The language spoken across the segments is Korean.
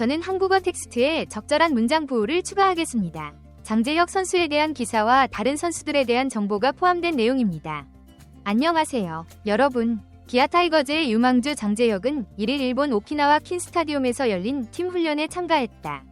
저는 한국어 텍스트에 적절한 문장 부호를 추가하겠습니다. 장재혁 선수에 대한 기사와 다른 선수들에 대한 정보가 포함된 내용입니다. 안녕하세요, 여러분. 기아 타이거즈의 유망주 장재혁은 1일 일본 오키나와 킨스타디움에서 열린 팀 훈련에 참가했다.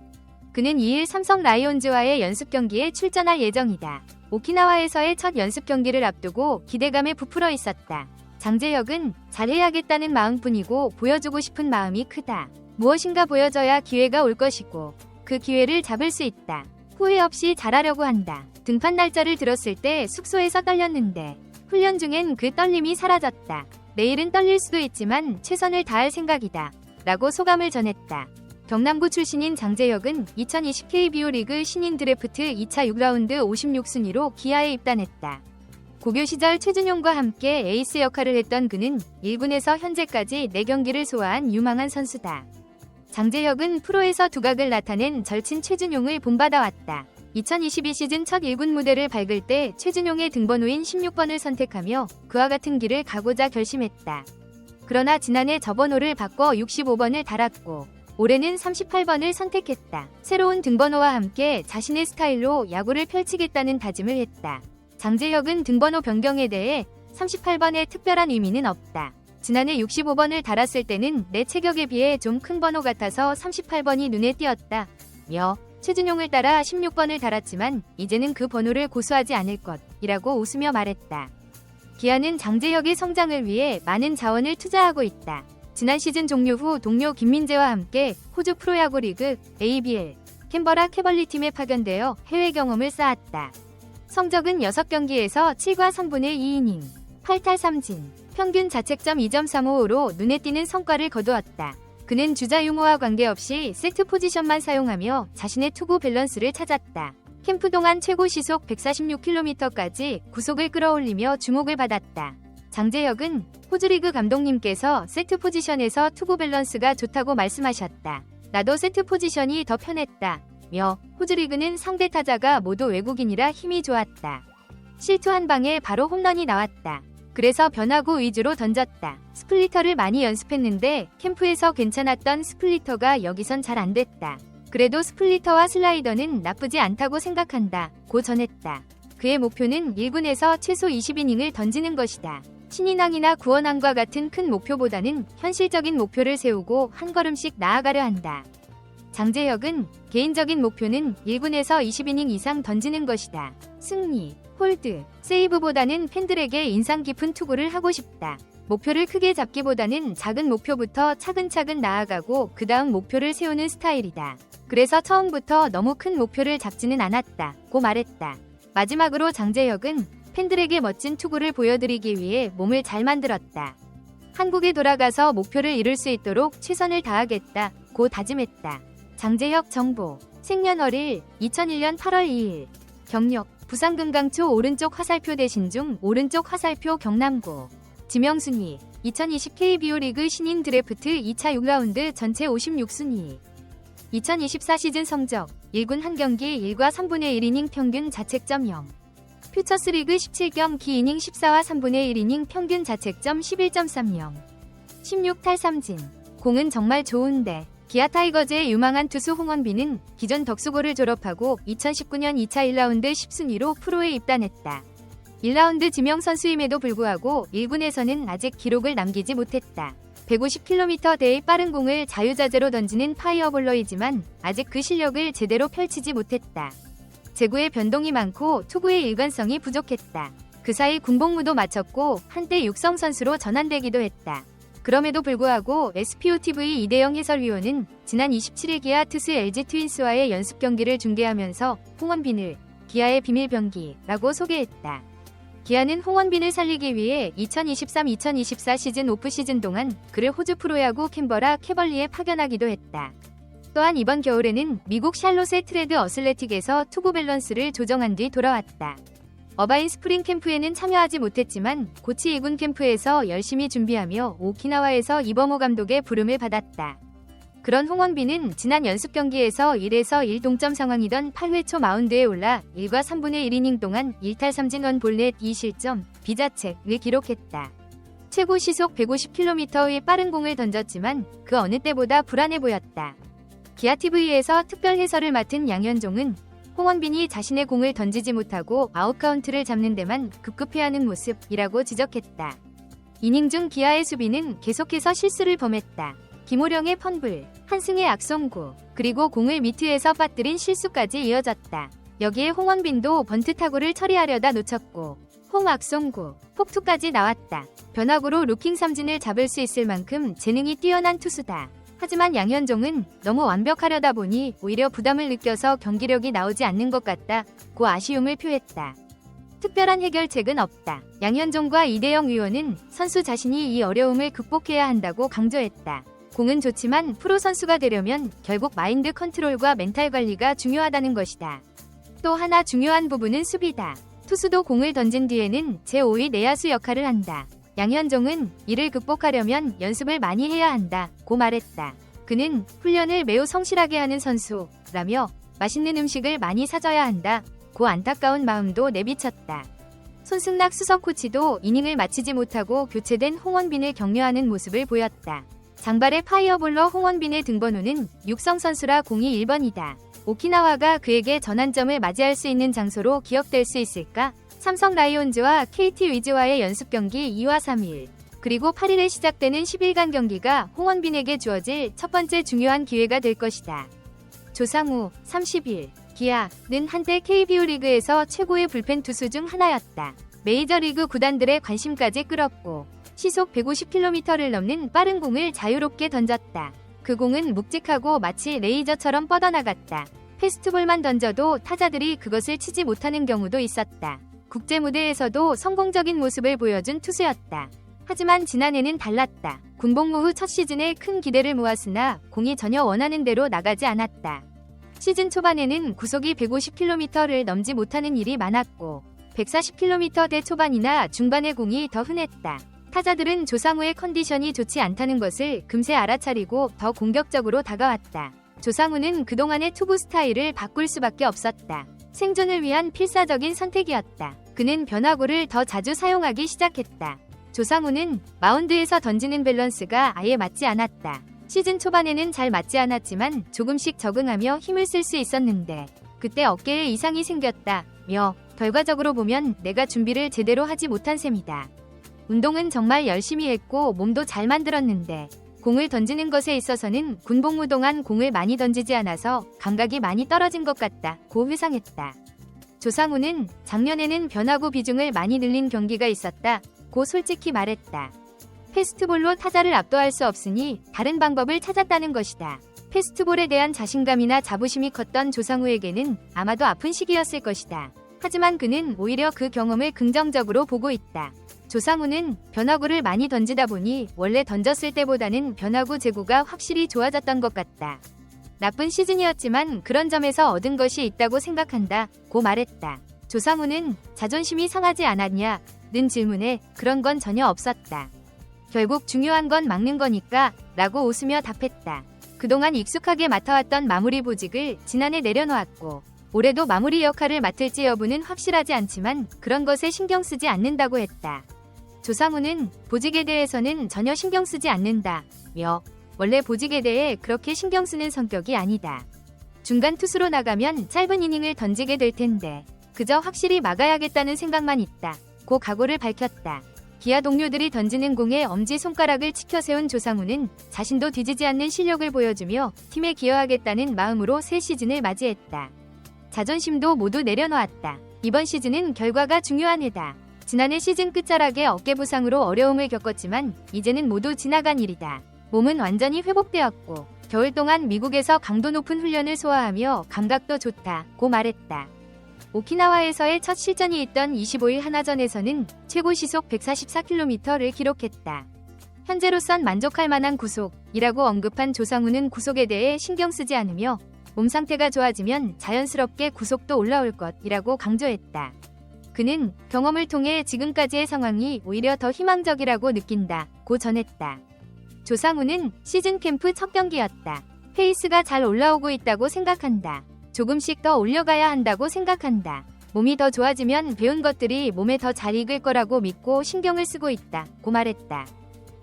그는 2일 삼성 라이온즈와의 연습 경기에 출전할 예정이다. 오키나와에서의 첫 연습 경기를 앞두고 기대감에 부풀어 있었다. 장재혁은 잘해야겠다는 마음뿐이고 보여주고 싶은 마음이 크다. 무엇인가 보여줘야 기회가 올 것이고 그 기회를 잡을 수 있다. 후회 없이 잘하려고 한다. 등판 날짜를 들었을 때 숙소에서 떨렸는데 훈련 중엔 그 떨림이 사라졌다. 내일은 떨릴 수도 있지만 최선을 다할 생각이다. 라고 소감을 전했다. 경남고 출신인 장재혁은 2020 KBO 리그 신인 드래프트 2차 6라운드 56순위로 기아에 입단했다. 고교 시절 최준용과 함께 에이스 역할을 했던 그는 1군에서 현재까지 4경기를 소화한 유망한 선수다. 장재혁은 프로에서 두각을 나타낸 절친 최준용을 본받아왔다. 2022 시즌 첫 1군 무대를 밟을 때 최준용의 등번호인 16번을 선택하며 그와 같은 길을 가고자 결심했다. 그러나 지난해 저 번호를 바꿔 65번을 달았고 올해는 38번을 선택했다. 새로운 등번호와 함께 자신의 스타일로 야구를 펼치겠다는 다짐을 했다. 장재혁은 등번호 변경에 대해 38번의 특별한 의미는 없다. 지난해 65번을 달았을 때는 내 체격에 비해 좀 큰 번호 같아서 38번이 눈에 띄었다. 며 최준용을 따라 16번을 달았지만 이제는 그 번호를 고수하지 않을 것이라고 웃으며 말했다. 기아는 장재혁의 성장을 위해 많은 자원을 투자하고 있다. 지난 시즌 종료 후 동료 김민재와 함께 호주 프로야구 리그 ABL 캔버라 캐벌리 팀에 파견되어 해외 경험을 쌓았다. 성적은 6경기에서 7과 3분의 2이닝, 8탈 3진, 평균 자책점 2.35로 눈에 띄는 성과를 거두었다. 그는 주자 유무와 관계없이 세트 포지션만 사용하며 자신의 투구 밸런스를 찾았다. 캠프 동안 최고 시속 146km까지 구속을 끌어올리며 주목을 받았다. 장재혁은 호주리그 감독님께서 세트 포지션에서 투구 밸런스가 좋다고 말씀하셨다. 나도 세트 포지션이 더 편했다. 며 호주리그는 상대 타자가 모두 외국인이라 힘이 좋았다. 실투 한 방에 바로 홈런이 나왔다. 그래서 변화구 위주로 던졌다. 스플리터를 많이 연습했는데 캠프에서 괜찮았던 스플리터가 여기선 잘 안 됐다. 그래도 스플리터와 슬라이더는 나쁘지 않다고 생각한다. 고 전했다. 그의 목표는 1군에서 최소 20이닝을 던지는 것이다. 신인왕이나 구원왕과 같은 큰 목표보다는 현실적인 목표를 세우고 한 걸음씩 나아가려 한다. 장재혁은 개인적인 목표는 1군에서 20이닝 이상 던지는 것이다. 승리, 홀드, 세이브보다는 팬들에게 인상 깊은 투구를 하고 싶다. 목표를 크게 잡기보다는 작은 목표부터 차근차근 나아가고 그 다음 목표를 세우는 스타일이다. 그래서 처음부터 너무 큰 목표를 잡지는 않았다. 고 말했다. 마지막으로 장재혁은 팬들에게 멋진 투구를 보여드리기 위해 몸을 잘 만들었다. 한국에 돌아가서 목표를 이룰 수 있도록 최선을 다하겠다. 고 다짐했다. 장재혁 정보. 생년월일 2001년 8월 2일. 경력. 부산 금강초 오른쪽 화살표 대신 중 오른쪽 화살표 경남고. 지명순위. 2020 KBO 리그 신인 드래프트 2차 6라운드 전체 56순위. 2024 시즌 성적. 1군 1경기 1과 3분의 1이닝 평균 자책점 0. 퓨처스리그 17경기 이닝 14와 3분의 1이닝 평균 자책점 11.30. 16탈 3진. 공은 정말 좋은데. 기아 타이거즈의 유망한 투수 홍원빈은 기존 덕수고를 졸업하고 2019년 2차 1라운드 10순위로 프로에 입단했다. 1라운드 지명 선수임에도 불구하고 1군에서는 아직 기록을 남기지 못했다. 150km대의 빠른 공을 자유자재로 던지는 파이어볼러이지만 아직 그 실력을 제대로 펼치지 못했다. 제구의 변동이 많고 투구의 일관성이 부족했다. 그 사이 군복무도 마쳤고 한때 육성 선수로 전환되기도 했다. 그럼에도 불구하고 SPOTV 이대영 해설위원은 지난 27일 기아 투수 LG 트윈스와의 연습 경기를 중계하면서 홍원빈을 기아의 비밀병기라고 소개했다. 기아는 홍원빈을 살리기 위해 2023-2024 시즌 오프시즌 동안 그를 호주 프로야구 캔버라 캐벌리에 파견하기도 했다. 또한 이번 겨울에는 미국 샬롯의 트레드 어슬레틱에서 투구 밸런스를 조정한 뒤 돌아왔다. 어바인 스프링 캠프에는 참여하지 못했지만 고치 2군 캠프에서 열심히 준비하며 오키나와에서 이범호 감독의 부름을 받았다. 그런 홍원빈은 지난 연습 경기에서 1에서 1 동점 상황이던 8회 초 마운드에 올라 1과 3분의 1이닝 동안 1탈 3진 1볼넷 2실점, 비자책을 기록했다. 최고 시속 150km의 빠른 공을 던졌지만 그 어느 때보다 불안해 보였다. 기아TV에서 특별 해설을 맡은 양현종은 홍원빈이 자신의 공을 던지지 못하고 아웃카운트를 잡는 데만 급급해하는 모습이라고 지적했다. 이닝 중 기아의 수비는 계속해서 실수를 범했다. 김호령의 펀블, 한승의 악송구, 그리고 공을 미트에서 빠뜨린 실수까지 이어졌다. 여기에 홍원빈도 번트 타구를 처리하려다 놓쳤고 홍악송구, 폭투까지 나왔다. 변화구로 루킹 삼진을 잡을 수 있을 만큼 재능이 뛰어난 투수다. 하지만 양현종은 너무 완벽하려다 보니 오히려 부담을 느껴서 경기력이 나오지 않는 것 같다고 아쉬움을 표했다. 특별한 해결책은 없다. 양현종과 이대영 위원은 선수 자신이 이 어려움을 극복해야 한다고 강조했다. 공은 좋지만 프로 선수가 되려면 결국 마인드 컨트롤과 멘탈 관리가 중요하다는 것이다. 또 하나 중요한 부분은 수비다. 투수도 공을 던진 뒤에는 제5위 내야수 역할을 한다. 양현종은 이를 극복하려면 연습을 많이 해야 한다고 말했다. 그는 훈련을 매우 성실하게 하는 선수라며 맛있는 음식을 많이 사줘야 한다고 안타까운 마음도 내비쳤다. 손승락 수석 코치도 이닝을 마치지 못하고 교체된 홍원빈을 격려하는 모습을 보였다. 장발의 파이어볼러 홍원빈의 등번호는 육성 선수라 01번이다. 오키나와가 그에게 전환점을 맞이할 수 있는 장소로 기억될 수 있을까? 삼성 라이온즈와 KT 위즈와의 연습 경기 2와 3일, 그리고 8일에 시작되는 10일간 경기가 홍원빈에게 주어질 첫 번째 중요한 기회가 될 것이다. 조상우, 30일, 기아는 한때 KBO 리그에서 최고의 불펜 투수 중 하나였다. 메이저리그 구단들의 관심까지 끌었고 시속 150km를 넘는 빠른 공을 자유롭게 던졌다. 그 공은 묵직하고 마치 레이저처럼 뻗어나갔다. 패스트볼만 던져도 타자들이 그것을 치지 못하는 경우도 있었다. 국제 무대에서도 성공적인 모습을 보여준 투수였다. 하지만 지난해는 달랐다. 군복무 후 첫 시즌에 큰 기대를 모았으나 공이 전혀 원하는 대로 나가지 않았다. 시즌 초반에는 구속이 150km를 넘지 못하는 일이 많았고 140km대 초반이나 중반의 공이 더 흔했다. 타자들은 조상우의 컨디션이 좋지 않다는 것을 금세 알아차리고 더 공격적으로 다가왔다. 조상우는 그동안의 투구 스타일을 바꿀 수밖에 없었다. 생존을 위한 필사적인 선택이었다. 그는 변화구를 더 자주 사용하기 시작했다. 조상우는 마운드에서 던지는 밸런스가 아예 맞지 않았다. 시즌 초반에는 잘 맞지 않았지만 조금씩 적응하며 힘을 쓸 수 있었는데 그때 어깨에 이상이 생겼다며 결과적으로 보면 내가 준비를 제대로 하지 못한 셈이다. 운동은 정말 열심히 했고 몸도 잘 만들었는데 공을 던지는 것에 있어서는 군복무 동안 공을 많이 던지지 않아서 감각이 많이 떨어진 것 같다고 회상했다. 조상우는 작년에는 변화구 비중을 많이 늘린 경기가 있었다고 솔직히 말했다. 패스트볼로 타자를 압도할 수 없으니 다른 방법을 찾았다는 것이다. 패스트볼에 대한 자신감이나 자부심이 컸던 조상우에게는 아마도 아픈 시기였을 것이다. 하지만 그는 오히려 그 경험을 긍정적으로 보고 있다. 조상우는 변화구를 많이 던지다 보니 원래 던졌을 때보다는 변화구 제구가 확실히 좋아졌던 것 같다. 나쁜 시즌이었지만 그런 점에서 얻은 것이 있다고 생각한다고 말했다. 조상우는 자존심이 상하지 않았냐는 질문에 그런 건 전혀 없었다. 결국 중요한 건 막는 거니까 라고 웃으며 답했다. 그동안 익숙하게 맡아왔던 마무리 보직을 지난해 내려놓았고 올해도 마무리 역할을 맡을지 여부는 확실하지 않지만 그런 것에 신경 쓰지 않는다고 했다. 조상우는 보직에 대해서는 전혀 신경 쓰지 않는다며 원래 보직에 대해 그렇게 신경 쓰는 성격이 아니다. 중간 투수로 나가면 짧은 이닝을 던지게 될 텐데 그저 확실히 막아야겠다는 생각만 있다고 각오를 밝혔다. 기아 동료들이 던지는 공에 엄지손가락을 치켜 세운 조상우는 자신도 뒤지지 않는 실력을 보여주며 팀에 기여하겠다는 마음으로 새 시즌을 맞이했다. 자존심도 모두 내려놓았다. 이번 시즌은 결과가 중요한 해다. 지난해 시즌 끝자락에 어깨 부상으로 어려움을 겪었지만 이제는 모두 지나간 일이다. 몸은 완전히 회복되었고 겨울 동안 미국에서 강도 높은 훈련을 소화하며 감각도 좋다고 말했다. 오키나와에서의 첫 실전이 있던 25일 하나전에서는 최고 시속 144km를 기록했다. 현재로선 만족할 만한 구속이라고 언급한 조상우는 구속에 대해 신경 쓰지 않으며 몸 상태가 좋아지면 자연스럽게 구속도 올라올 것이라고 강조했다. 그는 경험을 통해 지금까지의 상황이 오히려 더 희망적이라고 느낀다고 전했다. 조상우는 시즌 캠프 첫 경기였다. 페이스가 잘 올라오고 있다고 생각한다. 조금씩 더 올려가야 한다고 생각한다. 몸이 더 좋아지면 배운 것들이 몸에 더 잘 익을 거라고 믿고 신경을 쓰고 있다고 말했다.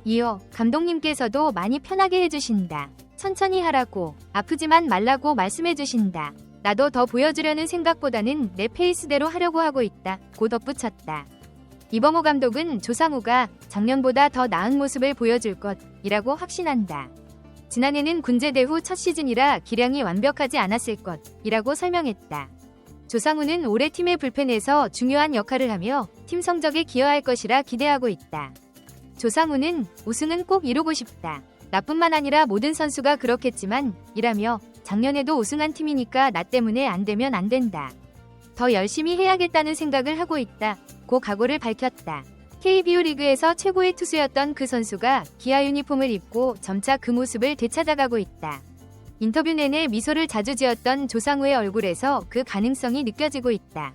이어 감독님께서도 많이 편하게 해주신다. 천천히 하라고, 아프지만 말라고 말씀해 주신다. 나도 더 보여주려는 생각보다는 내 페이스대로 하려고 하고 있다. 고 덧붙였다. 이범호 감독은 조상우가 작년보다 더 나은 모습을 보여줄 것이라고 확신한다. 지난해는 군제대 후 첫 시즌이라 기량이 완벽하지 않았을 것이라고 설명했다. 조상우는 올해 팀의 불펜에서 중요한 역할을 하며 팀 성적에 기여할 것이라 기대하고 있다. 조상우는 우승은 꼭 이루고 싶다. 나뿐만 아니라 모든 선수가 그렇겠지만 이라며 작년에도 우승한 팀이니까 나 때문에 안 되면 안 된다. 더 열심히 해야겠다는 생각을 하고 있다. 고 각오를 밝혔다. KBO 리그에서 최고의 투수였던 그 선수가 기아 유니폼을 입고 점차 그 모습을 되찾아가고 있다. 인터뷰 내내 미소를 자주 지었던 조상우의 얼굴에서 그 가능성이 느껴지고 있다.